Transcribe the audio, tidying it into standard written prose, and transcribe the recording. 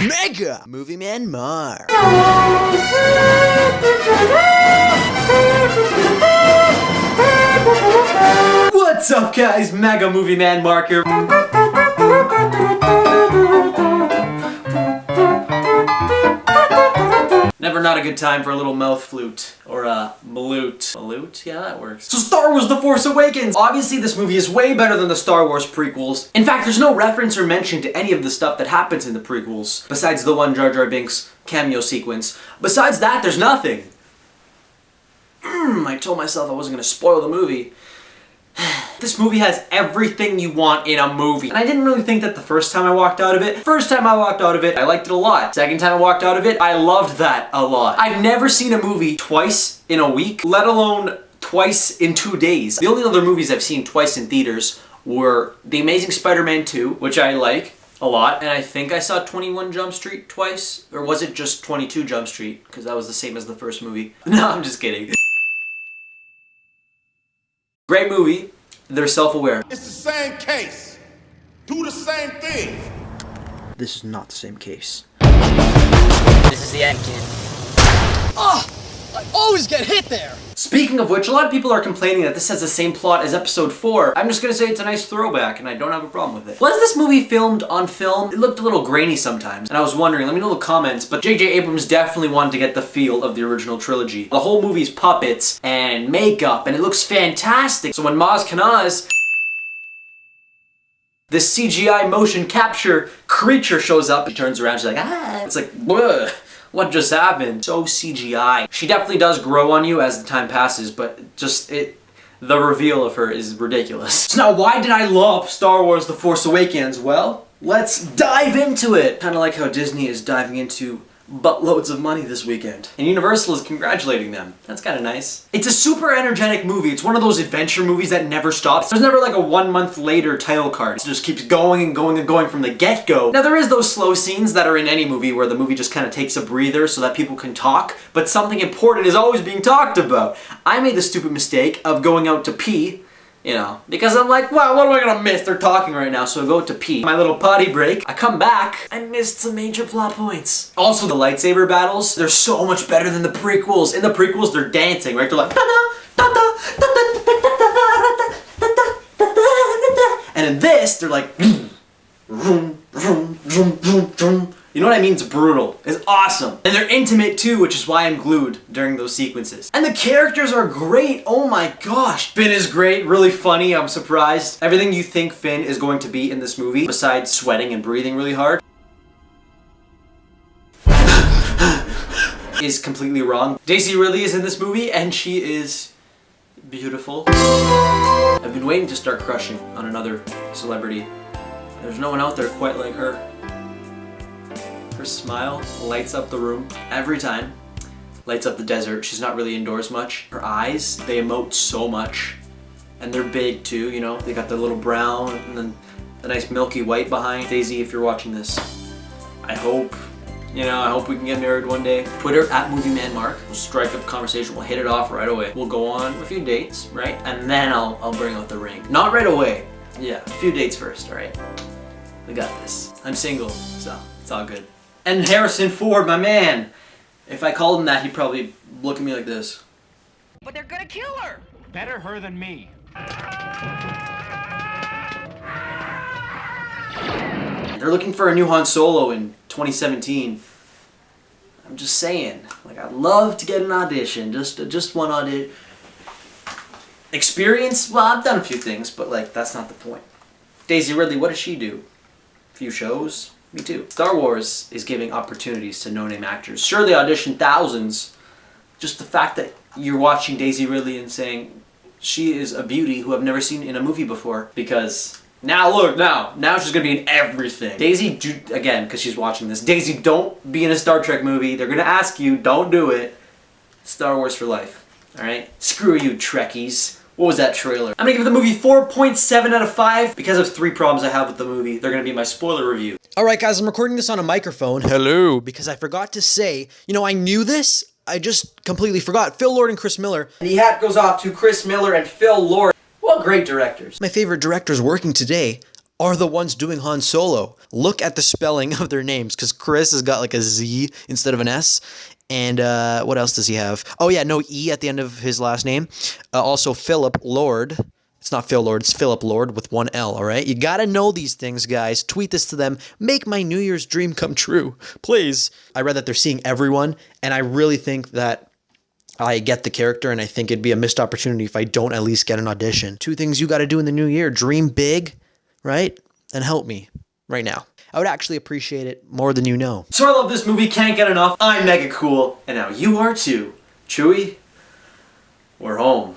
Mega Movie Man Mark. What's up, guys? Mega Movie Man Mark here. Never not a good time for a little mouth flute. Or a malute. Malute? Yeah, that works. So Star Wars The Force Awakens! Obviously this movie is way better than the Star Wars prequels. In fact, there's no reference or mention to any of the stuff that happens in the prequels, besides the one Jar Jar Binks cameo sequence. Besides that, there's nothing. I told myself I wasn't gonna spoil the movie. This movie has everything you want in a movie. And I didn't really think that the first time I walked out of it. First time I walked out of it, I liked it a lot. Second time I walked out of it, I loved that a lot. I've never seen a movie twice in a week, let alone twice in 2 days. The only other movies I've seen twice in theaters were The Amazing Spider-Man 2, which I like a lot, and I think I saw 21 Jump Street twice, or was it just 22 Jump Street? Because that was the same as the first movie. No, I'm just kidding. Great movie. They're self-aware. It's the same case. Do the same thing. This is not the same case. This is the end, kid. Oh! I always get hit there! Speaking of which, a lot of people are complaining that this has the same plot as episode 4. I'm just gonna say it's a nice throwback, and I don't have a problem with it. Was this movie filmed on film? It looked a little grainy sometimes, and I was wondering, let me know in the comments, but J.J. Abrams definitely wanted to get the feel of the original trilogy. The whole movie's puppets and makeup, and it looks fantastic. So when Maz Kanaz, this CGI motion capture creature shows up, he turns around, she's like, ah! It's like, bleh. What just happened? So CGI. She definitely does grow on you as the time passes, but just the reveal of her is ridiculous. So now, why did I love Star Wars The Force Awakens? Well, let's dive into it. Kind of like how Disney is diving into buttloads of money this weekend. And Universal is congratulating them. That's kind of nice. It's a super energetic movie. It's one of those adventure movies that never stops. There's never like a 1 month later title card. It just keeps going and going and going from the get-go. Now there is those slow scenes that are in any movie where the movie just kind of takes a breather so that people can talk, but something important is always being talked about. I made the stupid mistake of going out to pee, you know, because I'm like, wow, what am I gonna miss? They're talking right now, so I go to pee. My little potty break. I come back, I missed some major plot points. Also, the lightsaber battles, they're so much better than the prequels. In the prequels, they're dancing, right? They're like, and in this, they're like, you know what I mean? It's brutal. It's awesome. And they're intimate too, which is why I'm glued during those sequences. And the characters are great. Oh my gosh. Finn is great, really funny. I'm surprised. Everything you think Finn is going to be in this movie, besides sweating and breathing really hard, is completely wrong. Daisy Ridley is in this movie, and she is beautiful. I've been waiting to start crushing on another celebrity. There's no one out there quite like her. Her smile lights up the room every time. Lights up the desert. She's not really indoors much. Her eyes, they emote so much. And they're big too, you know? They got the little brown and then the nice milky white behind. Daisy, if you're watching this, I hope we can get married one day. Twitter, @MovieManMark. We'll strike up a conversation. We'll hit it off right away. We'll go on a few dates, right? And then I'll bring out the ring. Not right away. Yeah, a few dates first, alright? We got this. I'm single, so it's all good. And Harrison Ford, my man. If I called him that, he'd probably look at me like this. But they're gonna kill her! Better her than me. They're looking for a new Han Solo in 2017. I'm just saying, like, I'd love to get an audition, just one audition. Experience? Well, I've done a few things, but like, that's not the point. Daisy Ridley, what does she do? A few shows? Me too. Star Wars is giving opportunities to no-name actors. Sure, they audition thousands. Just the fact that you're watching Daisy Ridley and saying she is a beauty who I've never seen in a movie before. Because now she's gonna be in everything. Daisy, again, because she's watching this. Daisy, don't be in a Star Trek movie. They're gonna ask you, don't do it. Star Wars for life. All right? Screw you, Trekkies. What was that trailer? I'm gonna give the movie 4.7 out of 5 because of 3 problems I have with the movie. They're gonna be my spoiler review. Alright guys, I'm recording this on a microphone. Hello. Because I forgot to say, you know, I knew this, I just completely forgot. Phil Lord and Chris Miller. And the hat goes off to Chris Miller and Phil Lord. Well, great directors. My favorite directors working today are the ones doing Han Solo. Look at the spelling of their names, because Chris has got like a Z instead of an S. And what else does he have? Oh yeah, no E at the end of his last name. Also Philip Lord. It's not Phil Lord, it's Philip Lord with one L, all right? You gotta know these things, guys. Tweet this to them. Make my New Year's dream come true, please. I read that they're seeing everyone, and I really think that I get the character, and I think it'd be a missed opportunity if I don't at least get an audition. 2 things you gotta do in the new year. Dream big, right? And help me right now. I would actually appreciate it more than you know. So I love this movie, can't get enough. I'm mega cool, and now you are too. Chewie, we're home.